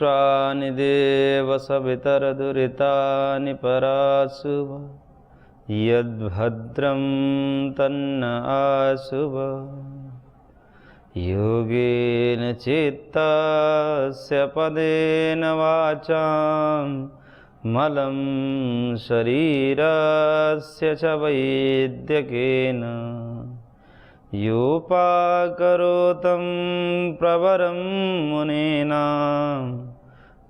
विश्वानि देव सवितरदुरितानि पराशुभ यद्भद्रं तन्न आशुभ योगेन चित्तस्य पदेन वाचां मलं शरीरस्य च वैद्यकेन योपाकरोतं प्रवरं मुनीनां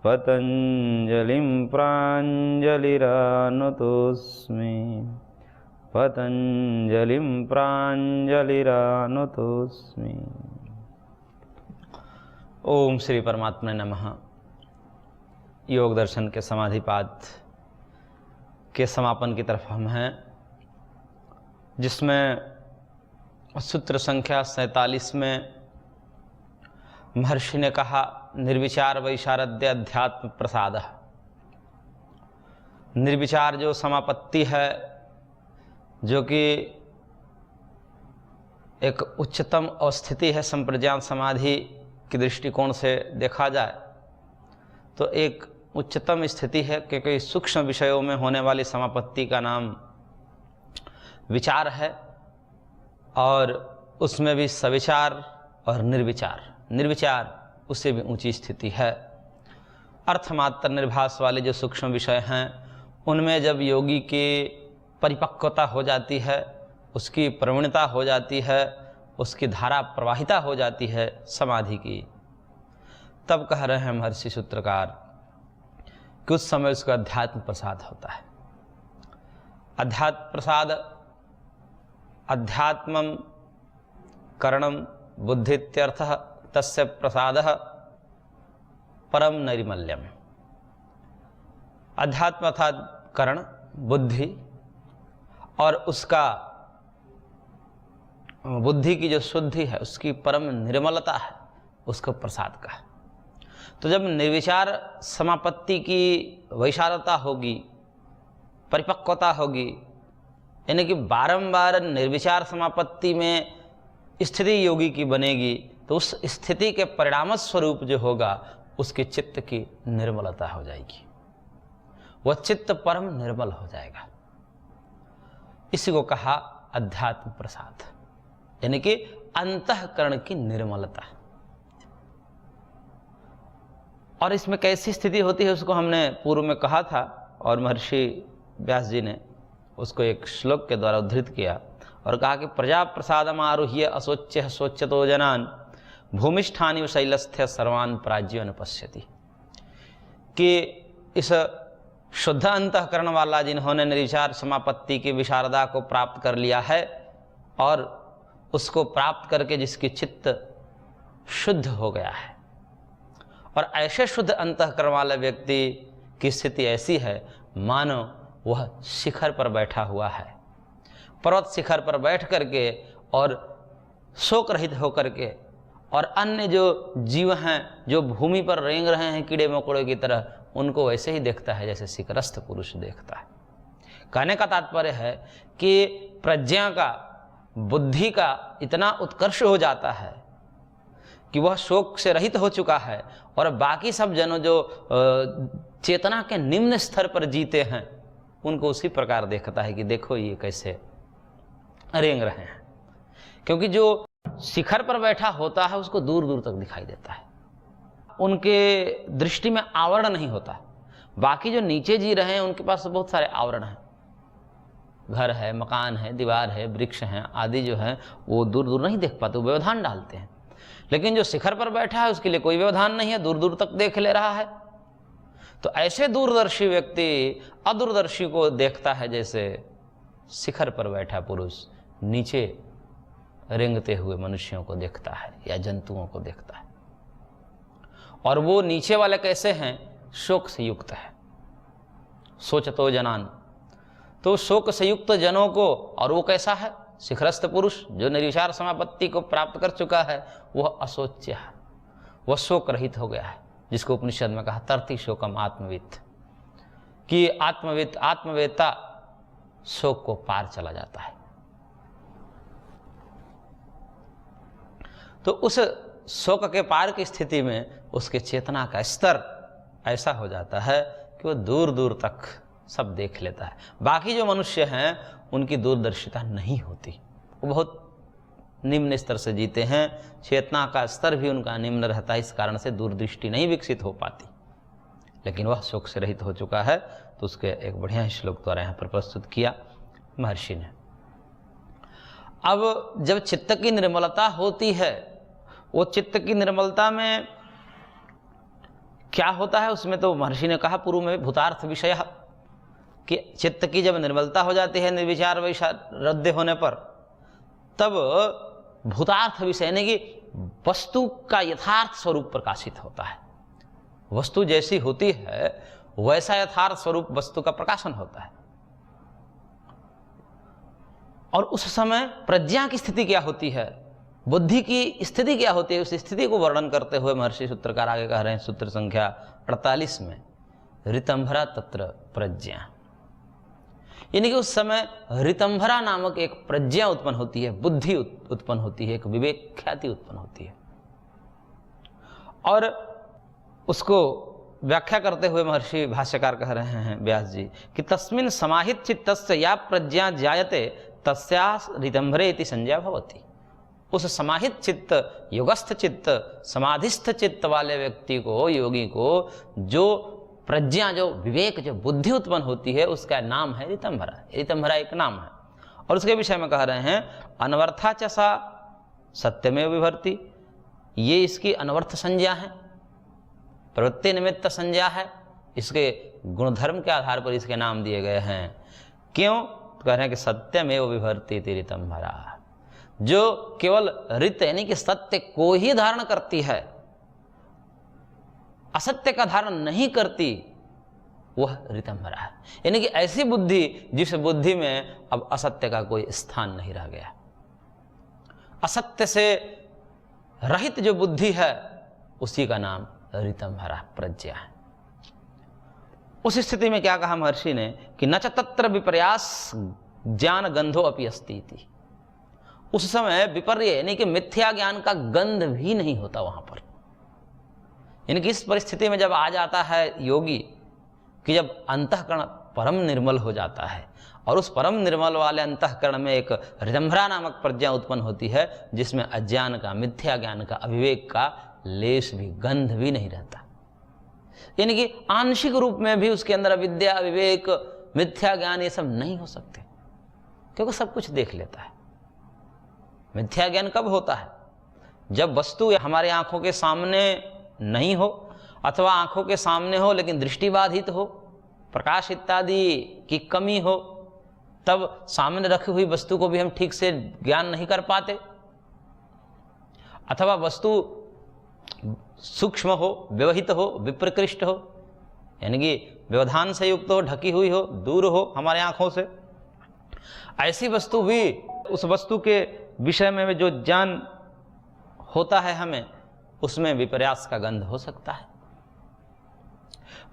पतञ्जलिं प्राञ्जलिरानुतोऽस्मि पतञ्जलिं प्राञ्जलिरानुतोऽस्मि। ओम श्री परमात्मने नमः। योग दर्शन के समाधिपाद के समापन की तरफ हम हैं, जिसमें सूत्र संख्या 47 में महर्षि ने कहा निर्विचार वैशारद्य अध्यात्म प्रसाद। निर्विचार जो समापत्ति है, जो कि एक उच्चतम अवस्थिति है संप्रज्ञान समाधि की दृष्टिकोण से देखा जाए तो एक उच्चतम स्थिति है, क्योंकि सूक्ष्म विषयों में होने वाली समापत्ति का नाम विचार है, और उसमें भी सविचार और निर्विचार। निर्विचार उससे भी ऊंची स्थिति है। अर्थमात्र निर्भास वाले जो सूक्ष्म विषय हैं, उनमें जब योगी की परिपक्वता हो जाती है, उसकी प्रवीणता हो जाती है, उसकी धारा प्रवाहिता हो जाती है समाधि की, तब कह रहे हैं महर्षि सूत्रकार कि उस समय उसका अध्यात्म प्रसाद होता है। अध्यात्म प्रसाद अध्यात्मं करणं बुद्धित्यर्थः तस्य प्रसादः परम नैर्मल्यम। अध्यात्म अर्थात करण बुद्धि, और उसका बुद्धि की जो शुद्धि है, उसकी परम निर्मलता है, उसको प्रसाद का है। तो जब निर्विचार समापत्ति की वैशालता होगी, परिपक्वता होगी, यानी कि बारंबार निर्विचार समापत्ति में स्थिति योगी की बनेगी, तो उस स्थिति के परिणाम स्वरूप जो होगा उसके चित्त की निर्मलता हो जाएगी, वह चित्त परम निर्मल हो जाएगा। इसी को कहा अध्यात्म प्रसाद, यानी कि अंतःकरण की निर्मलता। और इसमें कैसी स्थिति होती है उसको हमने पूर्व में कहा था, और महर्षि व्यास जी ने उसको एक श्लोक के द्वारा उद्धृत किया और कहा कि प्रजा प्रसादम आरुह्य असोच्य सोच्यतो जनान भूमिष्ठानि शैलस्थ्य सर्वान् प्राज्यो न पश्यति। कि इस शुद्ध अंतःकरण वाला जिन्होंने निर्विचार समापत्ति की विशारदा को प्राप्त कर लिया है, और उसको प्राप्त करके जिसकी चित्त शुद्ध हो गया है, और ऐसे शुद्ध अंतःकरण वाले व्यक्ति की स्थिति ऐसी है मानो वह शिखर पर बैठा हुआ है, पर्वत शिखर पर बैठ करके और शोक रहित होकर के, और अन्य जो जीव हैं जो भूमि पर रेंग रहे हैं कीड़े मकोड़े की तरह, उनको वैसे ही देखता है जैसे शिखरस्थ पुरुष देखता है। कहने का तात्पर्य है कि प्रज्ञा का, बुद्धि का इतना उत्कर्ष हो जाता है कि वह शोक से रहित हो चुका है, और बाकी सब जनों जो चेतना के निम्न स्तर पर जीते हैं उनको उसी प्रकार देखता है कि देखो ये कैसे रेंग रहे हैं। क्योंकि जो शिखर पर बैठा होता है उसको दूर दूर तक दिखाई देता है, उनके दृष्टि में आवरण नहीं होता। बाकी जो नीचे जी रहे हैं उनके पास बहुत सारे आवरण हैं, घर है, मकान है, दीवार है, वृक्ष हैं आदि जो है वो दूर दूर नहीं देख पाते, वो व्यवधान डालते हैं। लेकिन जो शिखर पर बैठा है उसके लिए कोई व्यवधान नहीं है, दूर दूर तक देख ले रहा है। तो ऐसे दूरदर्शी व्यक्ति अदूरदर्शी को देखता है जैसे शिखर पर बैठा पुरुष नीचे रेंगते हुए मनुष्यों को देखता है या जंतुओं को देखता है। और वो नीचे वाले कैसे हैं? शोक से युक्त है। सोचतो जनान, तो शोक से युक्त जनों को, और वो कैसा है? शिखरस्थ पुरुष जो निर्विचार समापत्ति को प्राप्त कर चुका है, वह असोच्य है, वह शोक रहित हो गया है, जिसको उपनिषद में कहा तरति शोकम आत्मवित्, कि आत्मवित् आत्मवेता शोक को पार चला जाता है। तो उस शोक के पार की स्थिति में उसके चेतना का स्तर ऐसा हो जाता है कि वो दूर दूर तक सब देख लेता है। बाकी जो मनुष्य हैं उनकी दूरदर्शिता नहीं होती, वो बहुत निम्न स्तर से जीते हैं, चेतना का स्तर भी उनका निम्न रहता है, इस कारण से दूरदृष्टि नहीं विकसित हो पाती। लेकिन वह शोक से रहित हो चुका है, तो उसके एक बढ़िया श्लोक द्वारा यहाँ पर प्रस्तुत किया महर्षि ने। अब जब चित्त की निर्मलता होती है, वो चित्त की निर्मलता में क्या होता है, उसमें तो महर्षि ने कहा पूर्व में भूतार्थ विषय, कि चित्त की जब निर्मलता हो जाती है निर्विचार वैराग्य होने पर, तब भूतार्थ विषय यानी कि वस्तु का यथार्थ स्वरूप प्रकाशित होता है। वस्तु जैसी होती है वैसा यथार्थ स्वरूप वस्तु का प्रकाशन होता है। और उस समय प्रज्ञा की स्थिति क्या होती है, बुद्धि की स्थिति क्या होती है, उस स्थिति को वर्णन करते हुए महर्षि सूत्रकार आगे कह रहे हैं सूत्र संख्या 48 में, ऋतंभरा तत्र प्रज्ञा, यानी कि उस समय ऋतंभरा नामक एक प्रज्ञा उत्पन्न होती है, बुद्धि उत्पन्न होती है, एक विवेक ख्याति उत्पन्न होती है। और उसको व्याख्या करते हुए महर्षि भाष्यकार कह रहे हैं व्यास जी कि तस्मिन् समाहित चित्तस्य या प्रज्ञा जायते तस्याः ऋतंभरे इति संज्ञा भवति। उस समाहित चित्त, योगस्थ चित्त, समाधिस्थ चित्त वाले व्यक्ति को, योगी को, जो प्रज्ञा, जो विवेक, जो बुद्धि उत्पन्न होती है, उसका नाम है ऋतंभरा। ऋतंभरा एक नाम है। और उसके विषय में कह रहे हैं अनवर्था च सा सत्यमेव विभर्ति, ये इसकी अनवर्थ संज्ञा है, प्रवृत्ति निमित्त संज्ञा है, इसके गुणधर्म के आधार पर इसके नाम दिए गए हैं। क्यों? तो कह रहे हैं कि सत्यमेव विभर्ति इति ऋतंभरा, जो केवल ऋत यानी कि सत्य को ही धारण करती है, असत्य का धारण नहीं करती, वह ऋतंभरा है। यानी कि ऐसी बुद्धि जिस बुद्धि में अब असत्य का कोई स्थान नहीं रह गया, असत्य से रहित जो बुद्धि है उसी का नाम ऋतंभरा प्रज्ञा है। उस स्थिति में क्या कहा महर्षि ने कि न च तत्र विपर्यास ज्ञान गंधो अपि अस्ति इति। उस समय विपर्य यानी कि मिथ्या ज्ञान का गंध भी नहीं होता वहां पर। यानी कि इस परिस्थिति में जब आ जाता है योगी कि जब अंतःकरण परम निर्मल हो जाता है, और उस परम निर्मल वाले अंतःकरण में एक ऋतंभरा नामक प्रज्ञा उत्पन्न होती है, जिसमें अज्ञान का, मिथ्या ज्ञान का, अविवेक का लेश भी, गंध भी नहीं रहता। यानी कि आंशिक रूप में भी उसके अंदर अविद्या, विवेक, मिथ्या ज्ञान ये सब नहीं हो सकते, क्योंकि सब कुछ देख लेता है। मिथ्या ज्ञान कब होता है? जब वस्तु हमारे आंखों के सामने नहीं हो, अथवा आंखों के सामने हो लेकिन दृष्टि बाधित हो, प्रकाश इत्यादि की कमी हो, तब सामने रखी हुई वस्तु को भी हम ठीक से ज्ञान नहीं कर पाते, अथवा वस्तु सूक्ष्म हो, व्यवहित हो, विप्रकृष्ट हो, यानी कि व्यवधान से युक्त हो, ढकी हुई हो, दूर हो हमारे आंखों से, ऐसी वस्तु भी, उस वस्तु के विषय में जो ज्ञान होता है हमें, उसमें विपर्यास का गंध हो सकता है।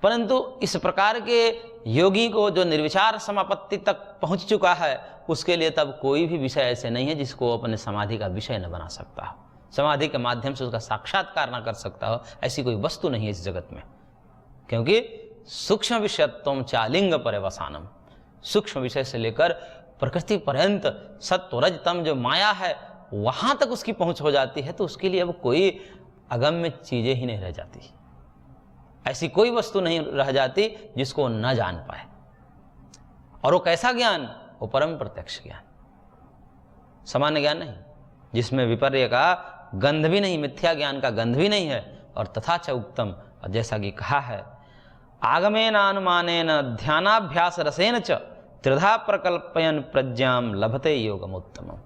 परंतु इस प्रकार के योगी को जो निर्विचार समापत्ति तक पहुंच चुका है, उसके लिए तब कोई भी विषय ऐसे नहीं है जिसको अपने समाधि का विषय न बना सकता हो, समाधि के माध्यम से उसका साक्षात्कार न कर सकता हो। ऐसी कोई वस्तु नहीं है इस जगत में, क्योंकि सूक्ष्म विषयत्वम चालिंग पर्यवसानम, सूक्ष्म विषय से लेकर प्रकृति पर्यंत सत्व रज तम जो माया है, वहां तक उसकी पहुंच हो जाती है, तो उसके लिए अब कोई अगम्य चीजें ही नहीं रह जाती, ऐसी कोई वस्तु नहीं रह जाती जिसको न जान पाए। और वो कैसा ज्ञान? वो परम प्रत्यक्ष ज्ञान, सामान्य ज्ञान नहीं, जिसमें विपर्य का गंध भी नहीं, मिथ्या ज्ञान का गंध भी नहीं है। और तथा च उक्तम, और जैसा कि कहा है, आगमेन अनुमानेन ध्यानाभ्यास रसेन च त्रिधा प्रकल्पयन प्रज्ञाम लभते योगमुत्तमम,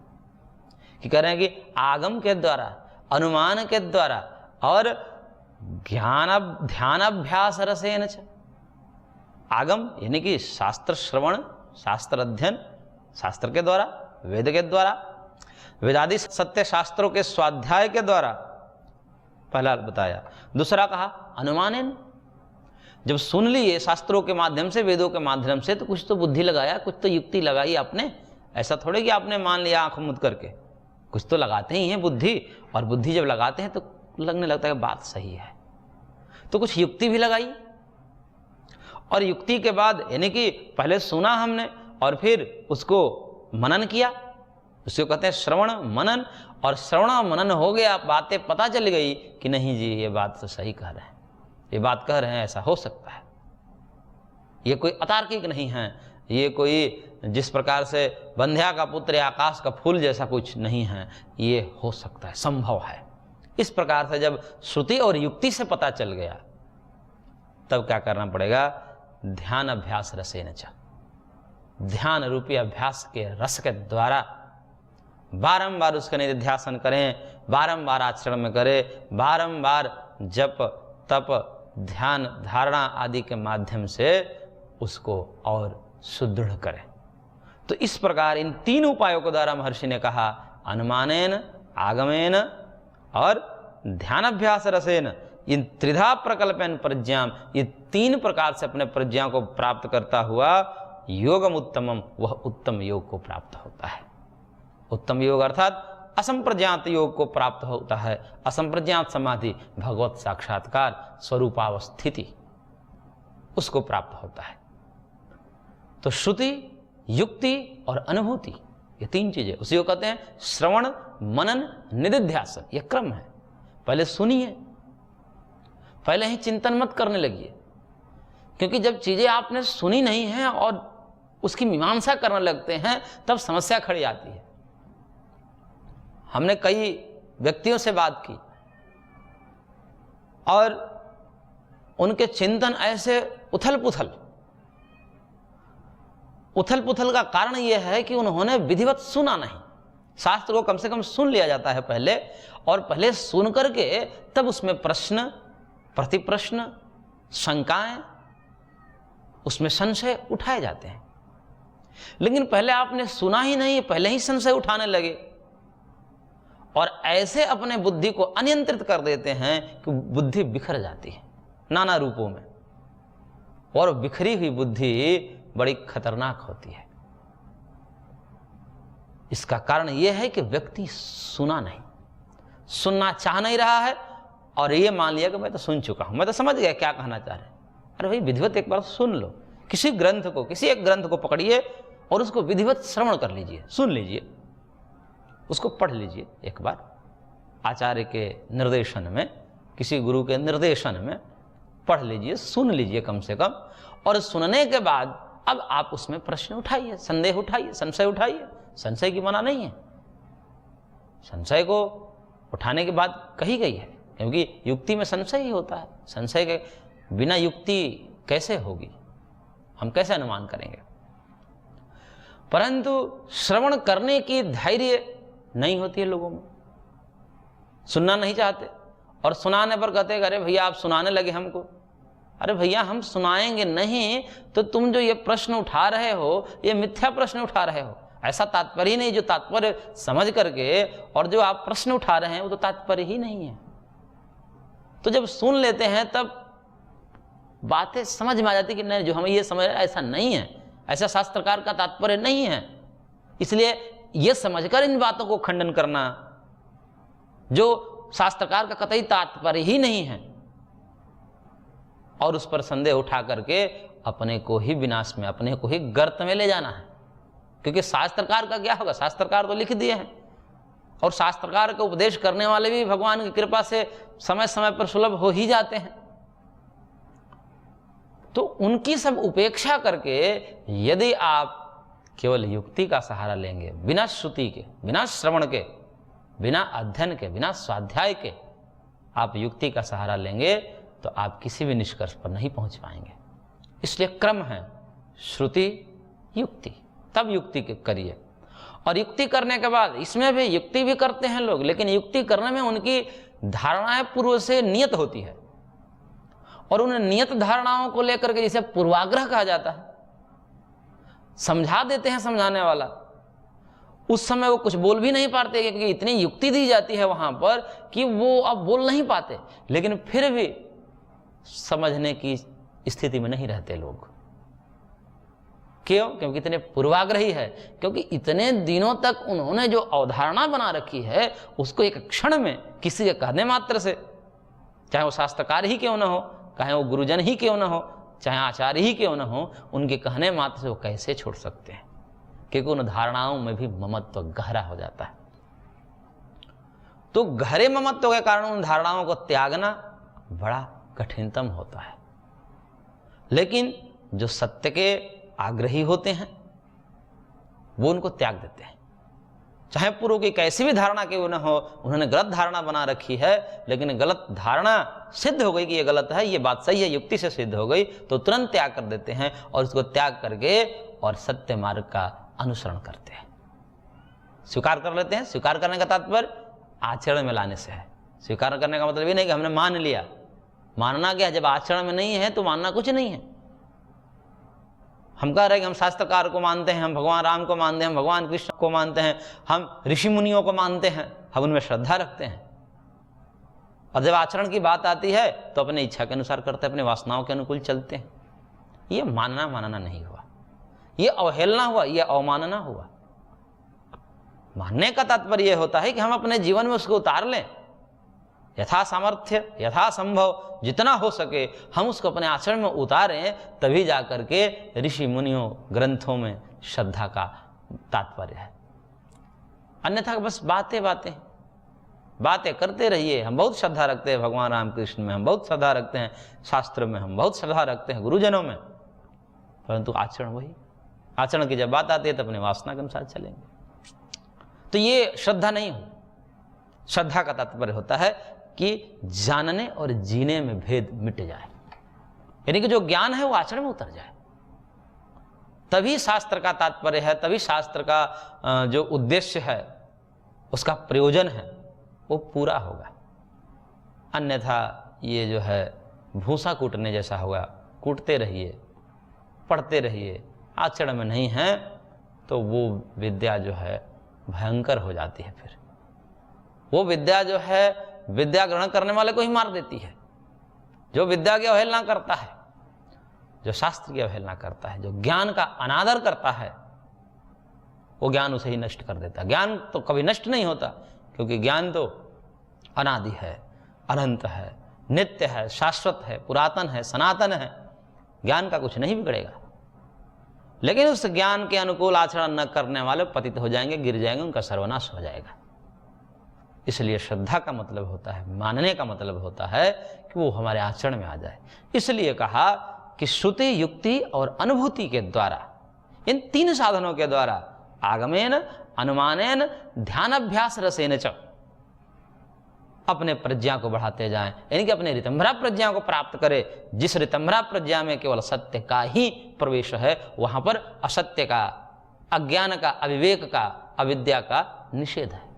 कि कह रहे हैं कि आगम के द्वारा, अनुमान के द्वारा और ध्यानाभ्यास रसेन च, आगम यानी कि शास्त्र श्रवण, शास्त्र अध्ययन, शास्त्र के द्वारा, वेद के द्वारा, वेदादि सत्य शास्त्रों के स्वाध्याय के द्वारा, पहला बताया। दूसरा कहा अनुमानेन, जब सुन लिए शास्त्रों के माध्यम से, वेदों के माध्यम से, तो कुछ तो बुद्धि लगाया, कुछ तो युक्ति लगाई आपने। ऐसा थोड़े कि आपने मान लिया आंख मूंद करके, कुछ तो लगाते ही हैं बुद्धि। और बुद्धि जब लगाते हैं तो लगने लगता है बात सही है, तो कुछ युक्ति भी लगाई, और युक्ति के बाद यानी कि पहले सुना हमने और फिर उसको मनन किया, उसको कहते हैं श्रवण मनन। और श्रवण मनन हो गया, बातें पता चल गई कि नहीं जी ये बात तो सही कह रहे हैं, ये बात कह रहे हैं ऐसा हो सकता है, ये कोई अतार्किक नहीं है, ये कोई जिस प्रकार से बंध्या का पुत्र या आकाश का फूल जैसा कुछ नहीं है, ये हो सकता है, संभव है। इस प्रकार से जब श्रुति और युक्ति से पता चल गया तब क्या करना पड़ेगा, ध्यान अभ्यास रसेन च, ध्यान रूपी अभ्यास के रस के द्वारा बारंबार उसका निधिध्यासन करें, बारंबार आचरण में करें, बारंबार जप तप ध्यान धारणा आदि के माध्यम से उसको और सुदृढ़ करें। तो इस प्रकार इन तीन उपायों के द्वारा महर्षि ने कहा, अनुमानेन आगमेन और ध्यानाभ्यास रसेन, इन त्रिधा प्रकल्पन प्रज्ञाम, ये तीन प्रकार से अपने प्रज्ञा को प्राप्त करता हुआ योगम उत्तमम, वह उत्तम योग को प्राप्त होता है। उत्तम योग अर्थात असंप्रज्ञात योग को प्राप्त होता है। असंप्रज्ञात समाधि भगवत साक्षात्कार स्वरूपावस्थिति, उसको प्राप्त होता है। तो श्रुति युक्ति और अनुभूति, ये तीन चीजें उसी को कहते हैं श्रवण मनन निधिध्यासन। यह क्रम है। पहले सुनिए, पहले ही चिंतन मत करने लगिए, क्योंकि जब चीजें आपने सुनी नहीं है और उसकी मीमांसा करने लगते हैं तब समस्या खड़ी आती है। हमने कई व्यक्तियों से बात की और उनके चिंतन ऐसे उथल पुथल का कारण यह है कि उन्होंने विधिवत सुना नहीं। शास्त्र को कम से कम सुन लिया जाता है पहले, और पहले सुन करके तब उसमें प्रश्न प्रतिप्रश्न शंकाएं, उसमें संशय उठाए जाते हैं। लेकिन पहले आपने सुना ही नहीं, पहले ही संशय उठाने लगे और ऐसे अपने बुद्धि को अनियंत्रित कर देते हैं कि बुद्धि बिखर जाती है नाना रूपों में, और बिखरी हुई बुद्धि बड़ी खतरनाक होती है। इसका कारण यह है कि व्यक्ति सुना नहीं, सुनना चाह नहीं रहा है और ये मान लिया कि मैं तो सुन चुका हूं, मैं तो समझ गया क्या कहना चाह रहे हैं। अरे भाई विधिवत एक बार सुन लो, किसी ग्रंथ को, किसी एक ग्रंथ को पकड़िए और उसको विधिवत श्रवण कर लीजिए, सुन लीजिए, उसको पढ़ लीजिए एक बार, आचार्य के निर्देशन में, किसी गुरु के निर्देशन में पढ़ लीजिए, सुन लीजिए कम से कम। और सुनने के बाद अब आप उसमें प्रश्न उठाइए, संदेह उठाइए, संशय उठाइए। संशय की मना नहीं है, संशय को उठाने की बात कही गई है, क्योंकि युक्ति में संशय ही होता है। संशय के बिना युक्ति कैसे होगी, हम कैसे अनुमान करेंगे। परंतु श्रवण करने की धैर्य नहीं होती है लोगों में, सुनना नहीं चाहते और सुनाने पर कहते हैं अरे भैया आप सुनाने लगे हमको। अरे भैया हम सुनाएंगे नहीं तो तुम जो ये प्रश्न उठा रहे हो ये मिथ्या प्रश्न उठा रहे हो, ऐसा तात्पर्य ही नहीं। जो तात्पर्य समझ करके और जो आप प्रश्न उठा रहे हैं वो तो तात्पर्य ही नहीं है। तो जब सुन लेते हैं तब बातें समझ में आ जाती कि नहीं, जो हमें ये समझ ऐसा नहीं है, ऐसा शास्त्रकार का तात्पर्य नहीं है। इसलिए ये समझकर इन बातों को खंडन करना जो शास्त्रकार का कतई तात्पर्य ही नहीं है, और उस पर संदेह उठा करके अपने को ही विनाश में, अपने को ही गर्त में ले जाना है। क्योंकि शास्त्रकार का क्या होगा, शास्त्रकार तो लिख दिए हैं, और शास्त्रकार का उपदेश करने वाले भी भगवान की कृपा से समय समय पर सुलभ हो ही जाते हैं। तो उनकी सब उपेक्षा करके यदि आप केवल युक्ति का सहारा लेंगे, बिना श्रुति के, बिना श्रवण के, बिना अध्ययन के, बिना स्वाध्याय के आप युक्ति का सहारा लेंगे तो आप किसी भी निष्कर्ष पर नहीं पहुंच पाएंगे। इसलिए क्रम है श्रुति युक्ति, तब युक्ति करिए। और युक्ति करने के बाद, इसमें भी युक्ति भी करते हैं लोग, लेकिन युक्ति करने में उनकी धारणाएं पूर्व से नियत होती है, और उन नियत धारणाओं को लेकर के जिसे पूर्वाग्रह कहा जाता है, समझा देते हैं समझाने वाला, उस समय वो कुछ बोल भी नहीं पाते क्योंकि इतनी युक्ति दी जाती है वहां पर कि वो अब बोल नहीं पाते, लेकिन फिर भी समझने की स्थिति में नहीं रहते लोग। क्यों? क्योंकि इतने पूर्वाग्रही है, क्योंकि इतने दिनों तक उन्होंने जो अवधारणा बना रखी है उसको एक क्षण में किसी के कहने मात्र से, चाहे वो शास्त्रकार ही क्यों न हो, चाहे वो गुरुजन ही क्यों न हो, चाहे आचार्य ही क्यों न हो, उनके कहने मात्र से वो कैसे छोड़ सकते हैं, क्योंकि उन धारणाओं में भी ममत्व गहरा हो जाता है। तो गहरे ममत्व के कारण उन धारणाओं को त्यागना बड़ा कठिनतम होता है। लेकिन जो सत्य के आग्रही होते हैं वो उनको त्याग देते हैं, चाहे पूर्व की कैसी भी धारणा क्यों न हो। उन्होंने गलत धारणा बना रखी है, लेकिन गलत धारणा सिद्ध हो गई कि ये गलत है, ये बात सही है, युक्ति से सिद्ध हो गई, तो तुरंत त्याग कर देते हैं और उसको त्याग करके और सत्य मार्ग का अनुसरण करते हैं, स्वीकार कर लेते हैं। स्वीकार करने का तात्पर्य आचरण में लाने से है। स्वीकार करने का मतलब ये नहीं कि हमने मान लिया। मानना क्या, जब आचरण में नहीं है तो मानना कुछ नहीं है। हम कह रहे हैं कि हम शास्त्रकार को मानते हैं, हम भगवान राम को मानते हैं, हम भगवान कृष्ण को मानते हैं, हम ऋषि मुनियों को मानते हैं, हम उनमें श्रद्धा रखते हैं, और जब आचरण की बात आती है तो अपनी इच्छा के अनुसार करते हैं, अपने वासनाओं के अनुकूल चलते हैं। ये मानना नहीं हुआ, ये अवहेलना हुआ, ये अवमानना हुआ। मानने का तात्पर्य यह होता है कि हम अपने जीवन में उसको उतार लें, यथा सामर्थ्य यथा संभव जितना हो सके हम उसको अपने आचरण में उतारें, तभी जाकर के ऋषि मुनियों ग्रंथों में श्रद्धा का तात्पर्य है। अन्यथा बस बातें करते रहिए। हम बहुत श्रद्धा रखते हैं भगवान राम कृष्ण में, हम बहुत श्रद्धा रखते हैं शास्त्र में, हम बहुत श्रद्धा रखते हैं गुरुजनों में, परंतु आचरण की जब बात आती है तो अपने वासना के अनुसार चलेंगे। तो ये श्रद्धा नहीं हो। श्रद्धा का तात्पर्य होता है कि जानने और जीने में भेद मिट जाए, यानी कि जो ज्ञान है वो आचरण में उतर जाए, तभी शास्त्र का तात्पर्य है, तभी शास्त्र का जो उद्देश्य है, उसका प्रयोजन है, वो पूरा होगा। अन्यथा ये जो है भूसा कूटने जैसा होगा। कूटते रहिए, पढ़ते रहिए, आचरण में नहीं है तो वो विद्या जो है भयंकर हो जाती है। फिर वो विद्या जो है विद्या ग्रहण करने वाले को ही मार देती है। जो विद्या की अवहेलना करता है, जो शास्त्र की अवहेलना करता है, जो ज्ञान का अनादर करता है, वो ज्ञान उसे ही नष्ट कर देता है। ज्ञान तो कभी नष्ट नहीं होता, क्योंकि ज्ञान तो अनादि है, अनंत है, नित्य है, शाश्वत है, पुरातन है, सनातन है। ज्ञान का कुछ नहीं बिगड़ेगा। लेकिन उस ज्ञान के अनुकूल आचरण न करने वाले पतित हो जाएंगे, गिर जाएंगे, उनका सर्वनाश हो जाएगा। इसलिए श्रद्धा का मतलब होता है, मानने का मतलब होता है कि वो हमारे आचरण में आ जाए। इसलिए कहा कि श्रुति, युक्ति और अनुभूति के द्वारा, इन तीन साधनों के द्वारा, आगमेन, अनुमानेन, ध्यानाभ्यास रसेन च, अपने प्रज्ञा को बढ़ाते जाएं, यानी कि अपने ऋतंभरा प्रज्ञा को प्राप्त करें। जिस ऋतंभरा प्रज्ञा में केवल सत्य का ही प्रवेश है, वहां पर असत्य का, अज्ञान का, अविवेक का, अविद्या का निषेध है।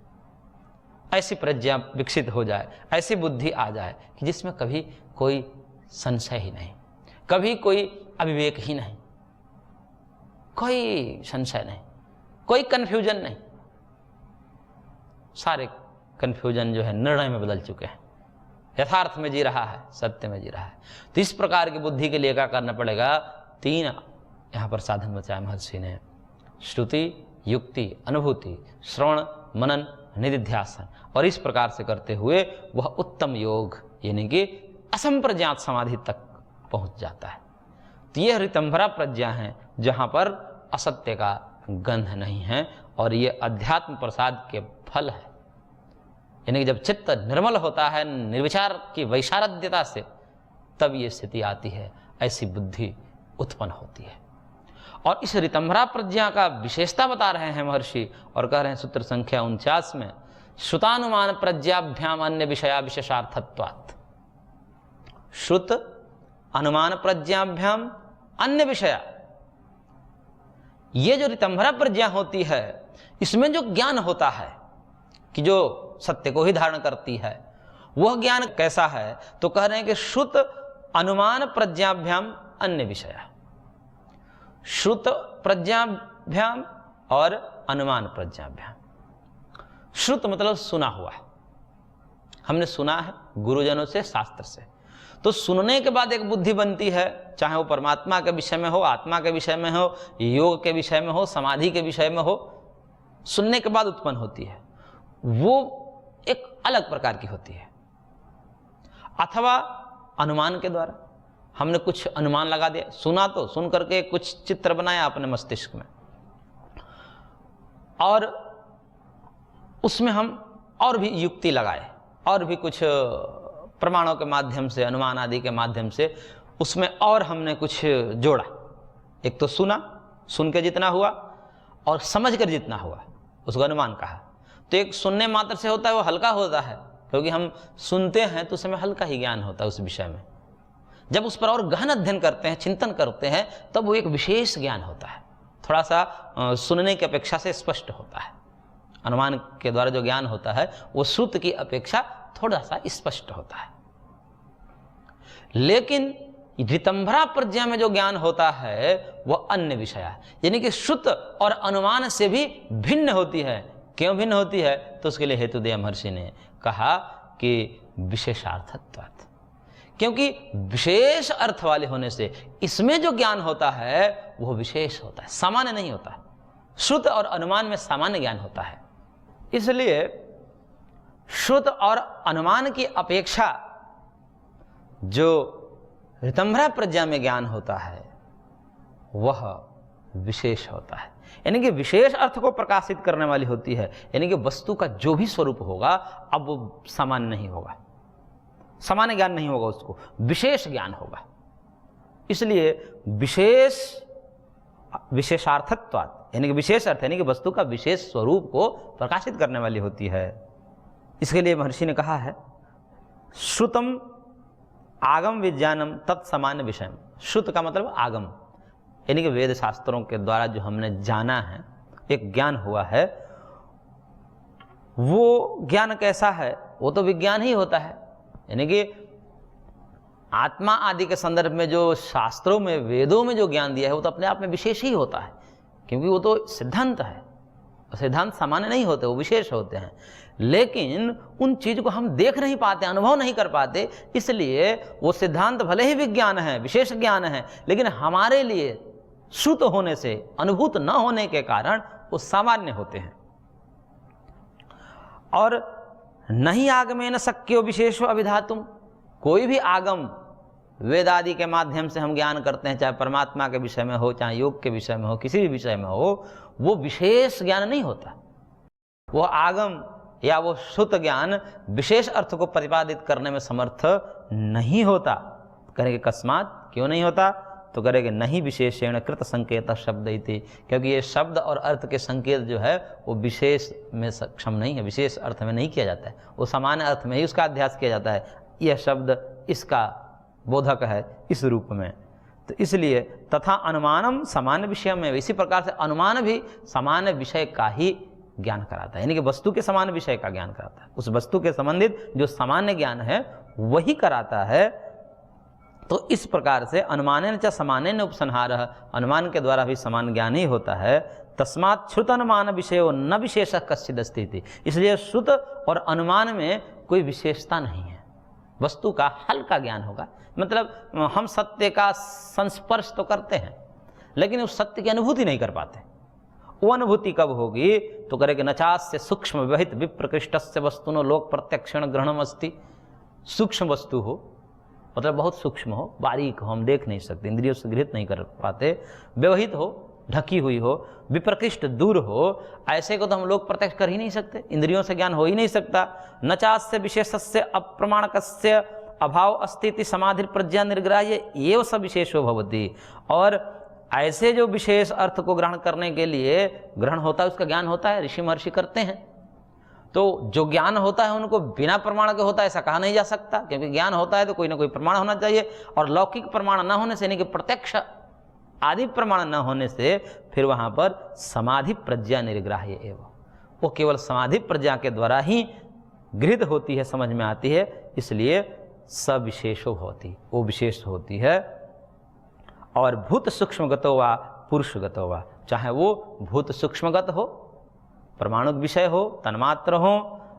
ऐसी प्रज्ञा विकसित हो जाए, ऐसी बुद्धि आ जाए कि जिसमें कभी कोई संशय ही नहीं, कभी कोई अविवेक ही नहीं, कोई संशय नहीं, कोई कन्फ्यूजन नहीं। सारे कन्फ्यूजन जो है निर्णय में बदल चुके हैं, यथार्थ में जी रहा है, सत्य में जी रहा है। तो इस प्रकार की बुद्धि के लिए क्या करना पड़ेगा? तीन यहाँ पर साधन बताया महर्षि ने, श्रुति, युक्ति, अनुभूति, श्रवण, मनन, निधिध्यासन। और इस प्रकार से करते हुए वह उत्तम योग यानी कि असंप्रज्ञात समाधि तक पहुंच जाता है। तो यह ऋतंभरा प्रज्ञा है जहां पर असत्य का गंध नहीं है, और ये अध्यात्म प्रसाद के फल है। यानी कि जब चित्त निर्मल होता है निर्विचार की वैशारद्यता से, तब ये स्थिति आती है, ऐसी बुद्धि उत्पन्न होती है। और इस ऋतंभरा प्रज्ञा का विशेषता बता रहे हैं महर्षि, और कह रहे हैं सूत्र संख्या 49 में, श्रुतानुमान प्रज्ञाभ्याम अन्य विषया विशेषार्थत्वात्। श्रुत अनुमान प्रज्ञाभ्याम अन्य विषया, ये जो ऋतंभरा प्रज्ञा होती है, इसमें जो ज्ञान होता है कि जो सत्य को ही धारण करती है, वह ज्ञान कैसा है? तो कह रहे हैं कि श्रुत अनुमान प्रज्ञाभ्याम अन्य विषया। श्रुत प्रज्ञाभ्याम और अनुमान प्रज्ञाभ्याम। श्रुत मतलब सुना हुआ है, हमने सुना है गुरुजनों से, शास्त्र से। तो सुनने के बाद एक बुद्धि बनती है, चाहे वो परमात्मा के विषय में हो, आत्मा के विषय में हो, योग के विषय में हो, समाधि के विषय में हो, सुनने के बाद उत्पन्न होती है, वो एक अलग प्रकार की होती है। अथवा अनुमान के द्वारा, हमने कुछ अनुमान लगा दिया, सुना तो सुन करके कुछ चित्र बनाया अपने मस्तिष्क में, और उसमें हम और भी युक्ति लगाए और भी कुछ प्रमाणों के माध्यम से, अनुमान आदि के माध्यम से उसमें और हमने कुछ जोड़ा। एक तो सुना, सुन के जितना हुआ, और समझ कर जितना हुआ उसको अनुमान कहा। तो एक सुनने मात्र से होता है वो हल्का होता है, क्योंकि हम सुनते हैं तो उस समय हल्का ही ज्ञान होता है उस विषय में। जब उस पर और गहन अध्ययन करते हैं, चिंतन करते हैं, तब वो एक विशेष ज्ञान होता है, थोड़ा सा सुनने की अपेक्षा से स्पष्ट होता है। अनुमान के द्वारा जो ज्ञान होता है वो श्रुत की अपेक्षा थोड़ा सा स्पष्ट होता है। लेकिन ऋतंभरा प्रज्ञा में जो ज्ञान होता है वह अन्य विषय है, यानी कि श्रुत और अनुमान से भी भिन्न होती है। क्यों भिन्न होती है? तो उसके लिए हेतु दिया महर्षि ने, कहा कि विशेषार्थत्वात्, क्योंकि विशेष अर्थ वाले होने से इसमें जो ज्ञान होता है वह विशेष होता है, सामान्य नहीं होता है। श्रुत और अनुमान में सामान्य ज्ञान होता है, इसलिए श्रुत और अनुमान की अपेक्षा जो ऋतंभरा प्रज्ञा में ज्ञान होता है वह विशेष होता है, यानी कि विशेष अर्थ को प्रकाशित करने वाली होती है। यानी कि वस्तु का जो भी स्वरूप होगा अब वो सामान्य नहीं होगा, सामान्य ज्ञान नहीं होगा, उसको विशेष ज्ञान होगा। इसलिए विशेषार्थत्वात्, यानी कि विशेष अर्थ, यानी कि वस्तु का विशेष स्वरूप को प्रकाशित करने वाली होती है। इसके लिए महर्षि ने कहा है, श्रुतम आगम विज्ञानम तत्सामान्य विषय। श्रुत का मतलब आगम, यानी कि वेद शास्त्रों के द्वारा जो हमने जाना है, एक ज्ञान हुआ है, वो ज्ञान कैसा है? वो तो विज्ञान ही होता है। यानी कि आत्मा आदि के संदर्भ में जो शास्त्रों में, वेदों में जो ज्ञान दिया है वो तो अपने आप में विशेष ही होता है, क्योंकि वो तो सिद्धांत है। सिद्धांत सामान्य नहीं होते, वो विशेष होते हैं। लेकिन उन चीज को हम देख नहीं पाते, अनुभव नहीं कर पाते, इसलिए वो सिद्धांत भले ही विज्ञान है, विशेष ज्ञान है, लेकिन हमारे लिए श्रुत होने से, अनुभूत न होने के कारण वो सामान्य होते हैं। और नहीं आगमेन शक्यो विशेषो अभिधातुम, कोई भी आगम वेद आदि के माध्यम से हम ज्ञान करते हैं, चाहे परमात्मा के विषय में हो, चाहे योग के विषय में हो, किसी भी विषय में हो, वो विशेष ज्ञान नहीं होता। वो आगम या वो श्रुत ज्ञान विशेष अर्थ को प्रतिपादित करने में समर्थ नहीं होता। करेंगे कस्मात, क्यों नहीं होता? तो करेंगे नहीं विशेषेण कृत संकेत शब्द इति, क्योंकि ये शब्द और अर्थ के संकेत जो है वो विशेष में सक्षम नहीं है, विशेष अर्थ में नहीं किया जाता है, वो सामान्य अर्थ में ही उसका अध्यास किया जाता है। यह शब्द इसका बोधक है इस रूप में। तो इसलिए तथा अनुमानम सामान्य विषय में, इसी प्रकार से अनुमान भी सामान्य विषय का ही ज्ञान कराता है, यानी कि वस्तु के समान विषय का ज्ञान कराता है। उस वस्तु के संबंधित जो सामान्य ज्ञान है वही कराता है। तो इस प्रकार से अनुमानेन च समानेन उपसंहारः, अनुमान के द्वारा भी समान ज्ञान ही होता है। तस्मात् श्रुत अनुमान विषयो न विशेषः कश्चिद् अस्ति इति, इसलिए श्रुत और अनुमान में कोई विशेषता नहीं है, वस्तु का हल्का ज्ञान होगा। मतलब हम सत्य का संस्पर्श तो करते हैं, लेकिन उस सत्य की अनुभूति नहीं कर पाते। वो अनुभूति कब होगी? तो करेंगे नचास्य सूक्ष्म व्यवहित विप्रकृष्टस्य वस्तुनो लोक प्रत्यक्षण ग्रहणम अस्ति। सूक्ष्म वस्तु हो, मतलब बहुत सूक्ष्म हो, बारीक हो, हम देख नहीं सकते, इंद्रियों से गृहित नहीं कर पाते, व्यवहित हो, ढकी हुई हो, विप्रकृष्ट दूर हो, ऐसे को तो हम लोग प्रत्यक्ष कर ही नहीं सकते, इंद्रियों से ज्ञान हो ही नहीं सकता। नचास्य विशेषस्य अप्रमाणकस्य अभाव अस्तिति समाधि प्रज्ञा निर्ग्राह्य एव स विशेषो भवति। और ऐसे जो विशेष अर्थ को ग्रहण करने के लिए ग्रहण होता है, उसका ज्ञान होता है, ऋषि महर्षि करते हैं। तो जो ज्ञान होता है उनको बिना प्रमाण के होता है ऐसा कहा नहीं जा सकता, क्योंकि ज्ञान होता है तो कोई ना कोई प्रमाण होना चाहिए। और लौकिक प्रमाण न होने से, यानी कि प्रत्यक्ष आदि प्रमाण न होने से, फिर वहाँ पर समाधि प्रज्ञा निर्ग्राह्य एवं, वो केवल समाधि प्रज्ञा के द्वारा ही गृहीत होती है, समझ में आती है, इसलिए सविशेषो होती, वो विशेष होती है। और भूत सूक्ष्मगतो वा पुरुषगतो वा, चाहे वो भूत सूक्ष्मगत हो, परमाणुक विषय हो, तन्मात्र हो,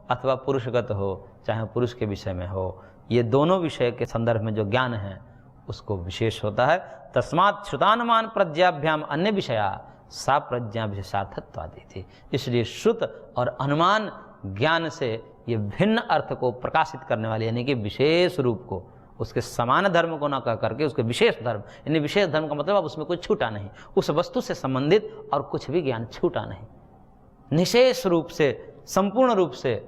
अथवा पुरुषगत हो, चाहे पुरुष के विषय में हो, ये दोनों विषय के संदर्भ में जो ज्ञान है उसको विशेष होता है। तस्मात् श्रुतानुमान प्रज्ञाभ्याम अन्य विषया सा प्रज्ञा विशेषार्थत्वादि थी। इसलिए श्रुत और अनुमान ज्ञान से ये भिन्न अर्थ को प्रकाशित करने वाली, यानी कि विशेष रूप को उसके समान धर्म को ना कह करके उसके विशेष धर्म, यानी विशेष धर्म का मतलब अब उसमें कुछ छूटा नहीं, उस वस्तु से संबंधित और कुछ भी ज्ञान छूटा नहीं, निशेष रूप से संपूर्ण रूप से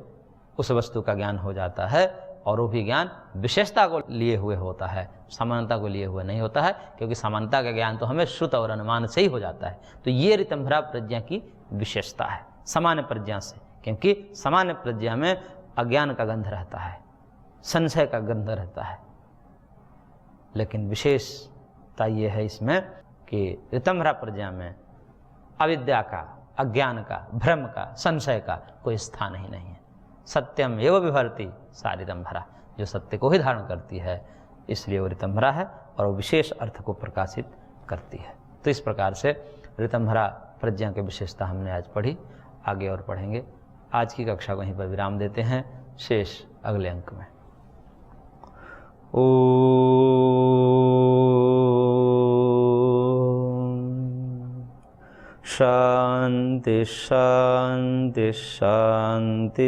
उस वस्तु का ज्ञान हो जाता है। और वो भी ज्ञान विशेषता को लिए हुए होता है, समानता को लिए हुए नहीं होता है, क्योंकि समानता का ज्ञान तो हमें श्रुत और अनुमान से ही हो जाता है। तो ये ऋतंभरा प्रज्ञा की विशेषता है सामान्य प्रज्ञा से, क्योंकि सामान्य प्रज्ञा में अज्ञान का गंध रहता है, संशय का गंध रहता है, लेकिन विशेषता ये है इसमें कि ऋतंभरा प्रज्ञा में अविद्या का, अज्ञान का, भ्रम का, संशय का कोई स्थान ही नहीं है। सत्यम एवं विभर्ति सा ऋतंभरा, जो सत्य को ही धारण करती है, इसलिए वो ऋतंभरा है और वो विशेष अर्थ को प्रकाशित करती है। तो इस प्रकार से ऋतंभरा प्रज्ञा की विशेषता हमने आज पढ़ी, आगे और पढ़ेंगे। आज की कक्षा को यहीं पर विराम देते हैं, शेष अगले अंक में। शांति शांति शांति।